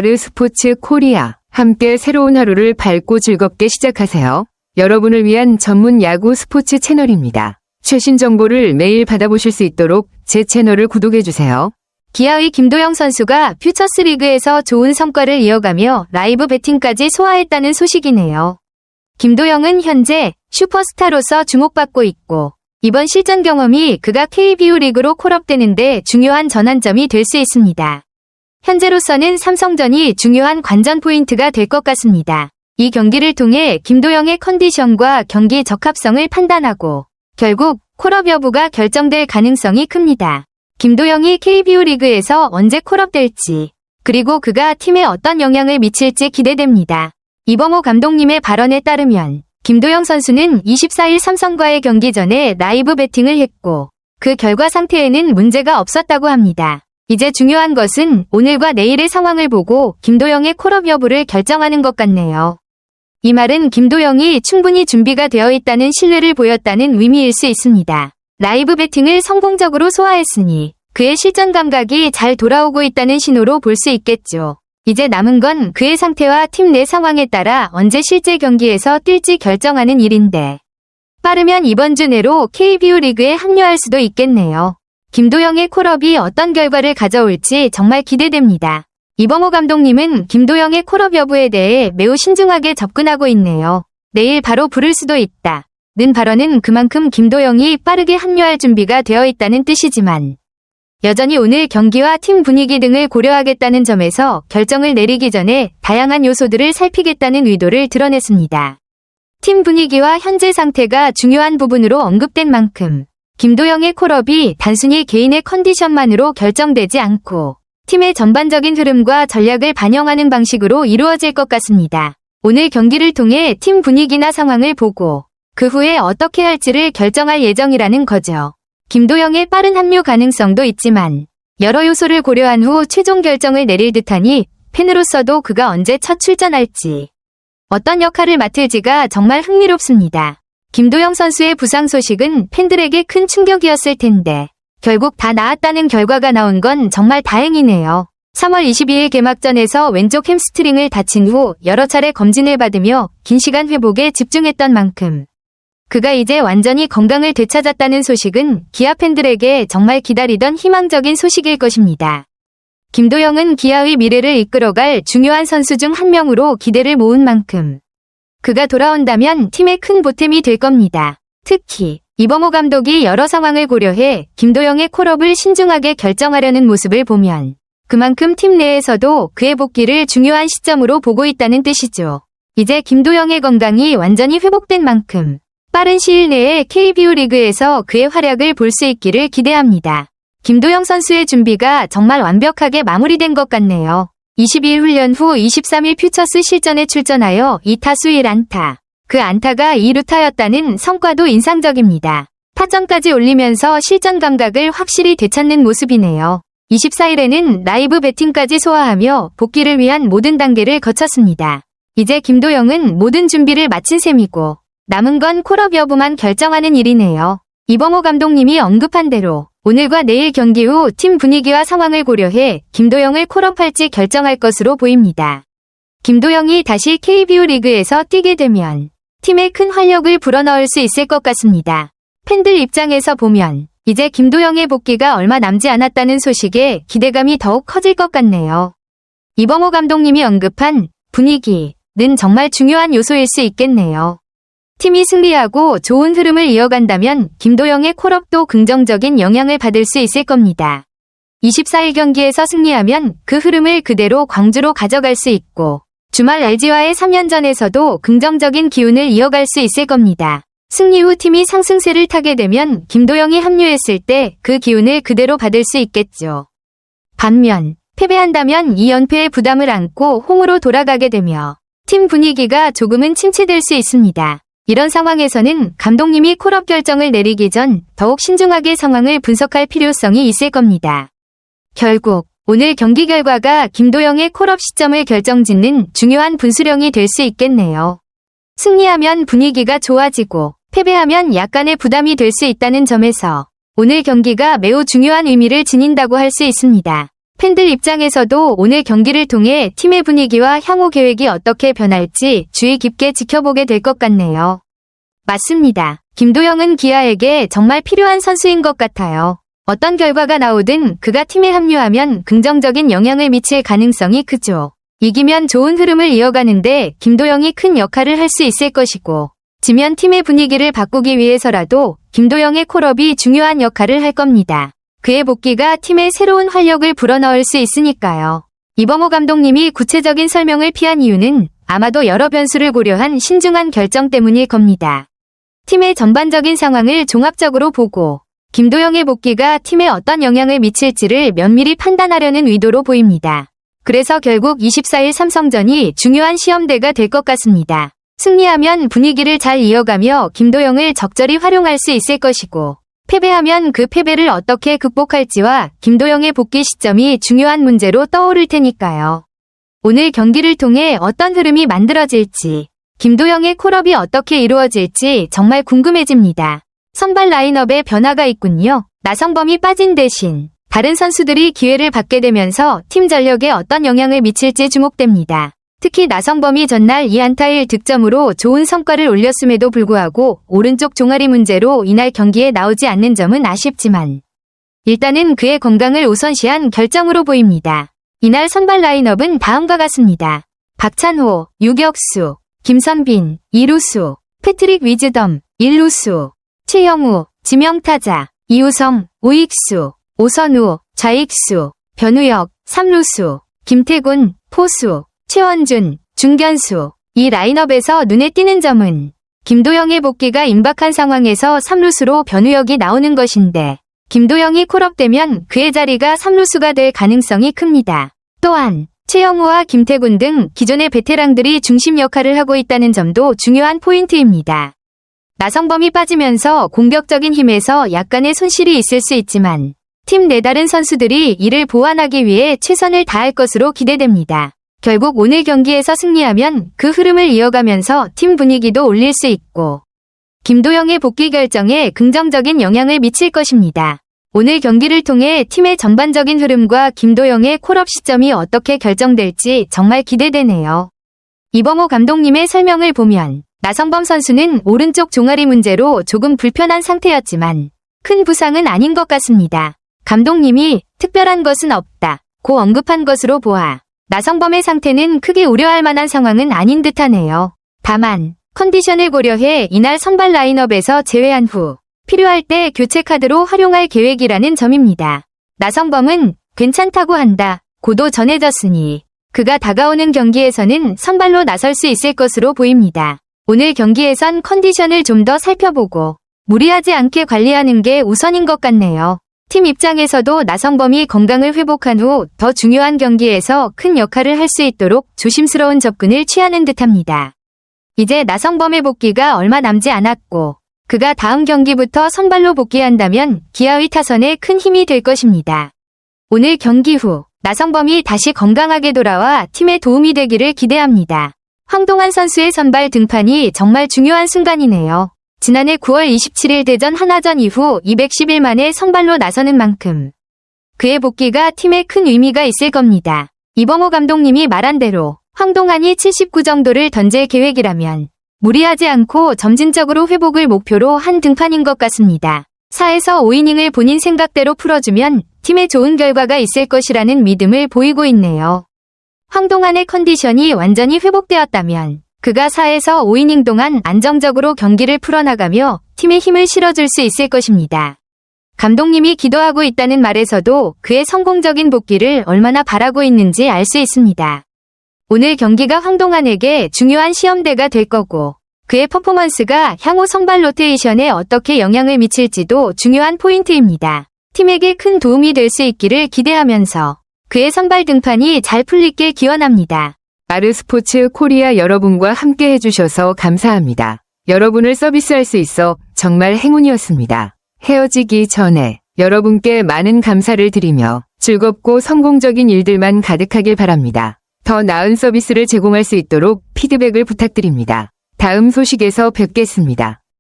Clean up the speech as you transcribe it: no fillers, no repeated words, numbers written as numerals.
아르스포츠 코리아. 함께 새로운 하루를 밝고 즐겁게 시작하세요. 여러분을 위한 전문 야구 스포츠 채널입니다. 최신 정보를 매일 받아보실 수 있도록 제 채널을 구독해주세요. 기아의 김도영 선수가 퓨처스리그에서 좋은 성과를 이어가며 라이브 배팅까지 소화했다는 소식이네요. 김도영은 현재 슈퍼스타로서 주목받고 있고 이번 실전 경험이 그가 KBO 리그로 콜업되는데 중요한 전환점이 될 수 있습니다. 현재로서는 삼성전이 중요한 관전 포인트가 될 것 같습니다. 이 경기를 통해 김도영의 컨디션과 경기 적합성을 판단하고 결국 콜업 여부가 결정될 가능성이 큽니다. 김도영이 KBO 리그에서 언제 콜업될지 그리고 그가 팀에 어떤 영향을 미칠지 기대됩니다. 이범호 감독님의 발언에 따르면 김도영 선수는 24일 삼성과의 경기 전에 라이브 배팅을 했고 그 결과 상태에는 문제가 없었다고 합니다. 이제 중요한 것은 오늘과 내일의 상황을 보고 김도영의 콜업 여부를 결정하는 것 같네요. 이 말은 김도영이 충분히 준비가 되어 있다는 신뢰를 보였다는 의미일 수 있습니다. 라이브 배팅을 성공적으로 소화했으니 그의 실전 감각이 잘 돌아오고 있다는 신호로 볼 수 있겠죠. 이제 남은 건 그의 상태와 팀 내 상황에 따라 언제 실제 경기에서 뛸지 결정하는 일인데 빠르면 이번 주 내로 KBO 리그에 합류할 수도 있겠네요. 김도영의 콜업이 어떤 결과를 가져올지 정말 기대됩니다. 이범호 감독님은 김도영의 콜업 여부에 대해 매우 신중하게 접근하고 있네요. 내일 바로 부를 수도 있다. 는 발언은 그만큼 김도영이 빠르게 합류할 준비가 되어 있다는 뜻이지만 여전히 오늘 경기와 팀 분위기 등을 고려하겠다는 점에서 결정을 내리기 전에 다양한 요소들을 살피겠다는 의도를 드러냈습니다. 팀 분위기와 현재 상태가 중요한 부분으로 언급된 만큼 김도영의 콜업이 단순히 개인의 컨디션만으로 결정되지 않고 팀의 전반적인 흐름과 전략을 반영하는 방식으로 이루어질 것 같습니다. 오늘 경기를 통해 팀 분위기나 상황을 보고 그 후에 어떻게 할지를 결정할 예정이라는 거죠. 김도영의 빠른 합류 가능성도 있지만 여러 요소를 고려한 후 최종 결정을 내릴 듯하니 팬으로서도 그가 언제 첫 출전할지 어떤 역할을 맡을지가 정말 흥미롭습니다. 김도영 선수의 부상 소식은 팬들에게 큰 충격이었을 텐데 결국 다 나았다는 결과가 나온 건 정말 다행이네요. 3월 22일 개막전에서 왼쪽 햄스트링을 다친 후 여러 차례 검진을 받으며 긴 시간 회복에 집중했던 만큼 그가 이제 완전히 건강을 되찾았다는 소식은 기아 팬들에게 정말 기다리던 희망적인 소식일 것입니다. 김도영은 기아의 미래를 이끌어갈 중요한 선수 중 한 명으로 기대를 모은 만큼 그가 돌아온다면 팀의 큰 보탬이 될 겁니다. 특히 이범호 감독이 여러 상황을 고려해 김도영의 콜업을 신중하게 결정하려는 모습을 보면 그만큼 팀 내에서도 그의 복귀를 중요한 시점으로 보고 있다는 뜻이죠. 이제 김도영의 건강이 완전히 회복된 만큼 빠른 시일 내에 KBO 리그에서 그의 활약을 볼 수 있기를 기대합니다. 김도영 선수의 준비가 정말 완벽하게 마무리된 것 같네요. 22일 훈련 후 23일 퓨처스 실전에 출전하여 2타수 1안타. 그 안타가 2루타였다는 성과도 인상적입니다. 타점까지 올리면서 실전 감각을 확실히 되찾는 모습이네요. 24일에는 라이브 배팅까지 소화하며 복귀를 위한 모든 단계를 거쳤습니다. 이제 김도영은 모든 준비를 마친 셈이고 남은 건 콜업 여부만 결정하는 일이네요. 이범호 감독님이 언급한 대로 오늘과 내일 경기 후 팀 분위기와 상황을 고려해 김도영을 콜업할지 결정할 것으로 보입니다. 김도영이 다시 KBO 리그에서 뛰게 되면 팀에 큰 활력을 불어넣을 수 있을 것 같습니다. 팬들 입장에서 보면 이제 김도영의 복귀가 얼마 남지 않았다는 소식에 기대감이 더욱 커질 것 같네요. 이범호 감독님이 언급한 분위기는 정말 중요한 요소일 수 있겠네요. 팀이 승리하고 좋은 흐름을 이어간다면 김도영의 콜업도 긍정적인 영향을 받을 수 있을 겁니다. 24일 경기에서 승리하면 그 흐름을 그대로 광주로 가져갈 수 있고 주말 LG와의 3연전에서도 긍정적인 기운을 이어갈 수 있을 겁니다. 승리 후 팀이 상승세를 타게 되면 김도영이 합류했을 때 그 기운을 그대로 받을 수 있겠죠. 반면 패배한다면 이 연패의 부담을 안고 홈으로 돌아가게 되며 팀 분위기가 조금은 침체될 수 있습니다. 이런 상황에서는 감독님이 콜업 결정을 내리기 전 더욱 신중하게 상황을 분석할 필요성이 있을 겁니다. 결국 오늘 경기 결과가 김도영의 콜업 시점을 결정짓는 중요한 분수령이 될 수 있겠네요. 승리하면 분위기가 좋아지고 패배하면 약간의 부담이 될 수 있다는 점에서 오늘 경기가 매우 중요한 의미를 지닌다고 할 수 있습니다. 팬들 입장에서도 오늘 경기를 통해 팀의 분위기와 향후 계획이 어떻게 변할지 주의 깊게 지켜보게 될 것 같네요. 맞습니다. 김도영은 기아에게 정말 필요한 선수인 것 같아요. 어떤 결과가 나오든 그가 팀에 합류하면 긍정적인 영향을 미칠 가능성이 크죠. 이기면 좋은 흐름을 이어가는데 김도영이 큰 역할을 할 수 있을 것이고, 지면 팀의 분위기를 바꾸기 위해서라도 김도영의 콜업이 중요한 역할을 할 겁니다. 그의 복귀가 팀에 새로운 활력을 불어넣을 수 있으니까요. 이범호 감독님이 구체적인 설명을 피한 이유는 아마도 여러 변수를 고려한 신중한 결정 때문일 겁니다. 팀의 전반적인 상황을 종합적으로 보고 김도영의 복귀가 팀에 어떤 영향을 미칠지를 면밀히 판단하려는 의도로 보입니다. 그래서 결국 24일 삼성전이 중요한 시험대가 될 것 같습니다. 승리하면 분위기를 잘 이어가며 김도영을 적절히 활용할 수 있을 것이고, 패배하면 그 패배를 어떻게 극복할지와 김도영의 복귀 시점이 중요한 문제로 떠오를 테니까요. 오늘 경기를 통해 어떤 흐름이 만들어질지, 김도영의 콜업이 어떻게 이루어질지 정말 궁금해집니다. 선발 라인업에 변화가 있군요. 나성범이 빠진 대신 다른 선수들이 기회를 받게 되면서 팀 전력에 어떤 영향을 미칠지 주목됩니다. 특히 나성범이 전날 2안타 1득점으로 좋은 성과를 올렸음에도 불구하고 오른쪽 종아리 문제로 이날 경기에 나오지 않는 점은 아쉽지만 일단은 그의 건강을 우선시한 결정으로 보입니다. 이날 선발 라인업은 다음과 같습니다. 박찬호, 유격수, 김선빈, 2루수, 패트릭 위즈덤, 1루수, 최영우, 지명타자, 이우성, 우익수, 오선우, 좌익수, 변우혁, 3루수, 김태군, 포수, 최원준, 중견수. 이 라인업에서 눈에 띄는 점은 김도영의 복귀가 임박한 상황에서 3루수로 변우혁이 나오는 것인데, 김도영이 콜업되면 그의 자리가 3루수가 될 가능성이 큽니다. 또한 최영우와 김태군 등 기존의 베테랑들이 중심 역할을 하고 있다는 점도 중요한 포인트입니다. 나성범이 빠지면서 공격적인 힘에서 약간의 손실이 있을 수 있지만 팀 내 다른 선수들이 이를 보완하기 위해 최선을 다할 것으로 기대됩니다. 결국 오늘 경기에서 승리하면 그 흐름을 이어가면서 팀 분위기도 올릴 수 있고, 김도영의 복귀 결정에 긍정적인 영향을 미칠 것입니다. 오늘 경기를 통해 팀의 전반적인 흐름과 김도영의 콜업 시점이 어떻게 결정될지 정말 기대되네요. 이범호 감독님의 설명을 보면 나성범 선수는 오른쪽 종아리 문제로 조금 불편한 상태였지만 큰 부상은 아닌 것 같습니다. 감독님이 특별한 것은 없다 고 언급한 것으로 보아 나성범의 상태는 크게 우려할 만한 상황은 아닌 듯하네요. 다만 컨디션을 고려해 이날 선발 라인업에서 제외한 후 필요할 때 교체 카드로 활용할 계획이라는 점입니다. 나성범은 괜찮다고 한다 고도 전해졌으니 그가 다가오는 경기에서는 선발로 나설 수 있을 것으로 보입니다. 오늘 경기에선 컨디션을 좀 더 살펴보고 무리하지 않게 관리하는 게 우선인 것 같네요. 팀 입장에서도 나성범이 건강을 회복한 후 더 중요한 경기에서 큰 역할을 할 수 있도록 조심스러운 접근을 취하는 듯합니다. 이제 나성범의 복귀가 얼마 남지 않았고 그가 다음 경기부터 선발로 복귀한다면 기아의 타선에 큰 힘이 될 것입니다. 오늘 경기 후 나성범이 다시 건강하게 돌아와 팀에 도움이 되기를 기대합니다. 황동환 선수의 선발 등판이 정말 중요한 순간이네요. 지난해 9월 27일 대전 하나전 이후 210일 만에 선발로 나서는 만큼 그의 복귀가 팀에 큰 의미가 있을 겁니다. 이범호 감독님이 말한 대로 황동환이 79 정도를 던질 계획이라면 무리하지 않고 점진적으로 회복을 목표로 한 등판인 것 같습니다. 4에서 5이닝을 본인 생각대로 풀어주면 팀에 좋은 결과가 있을 것이라는 믿음을 보이고 있네요. 황동환의 컨디션이 완전히 회복되었다면 그가 4에서 5이닝 동안 안정적으로 경기를 풀어나가며 팀에 힘을 실어줄 수 있을 것입니다. 감독님이 기도하고 있다는 말에서도 그의 성공적인 복귀를 얼마나 바라고 있는지 알 수 있습니다. 오늘 경기가 황동환에게 중요한 시험대가 될 거고 그의 퍼포먼스가 향후 선발 로테이션에 어떻게 영향을 미칠지도 중요한 포인트입니다. 팀에게 큰 도움이 될 수 있기를 기대하면서 그의 선발 등판이 잘 풀리길 기원합니다. 마르스포츠 코리아 여러분과 함께 해주셔서 감사합니다. 여러분을 서비스할 수 있어 정말 행운이었습니다. 헤어지기 전에 여러분께 많은 감사를 드리며 즐겁고 성공적인 일들만 가득하길 바랍니다. 더 나은 서비스를 제공할 수 있도록 피드백을 부탁드립니다. 다음 소식에서 뵙겠습니다.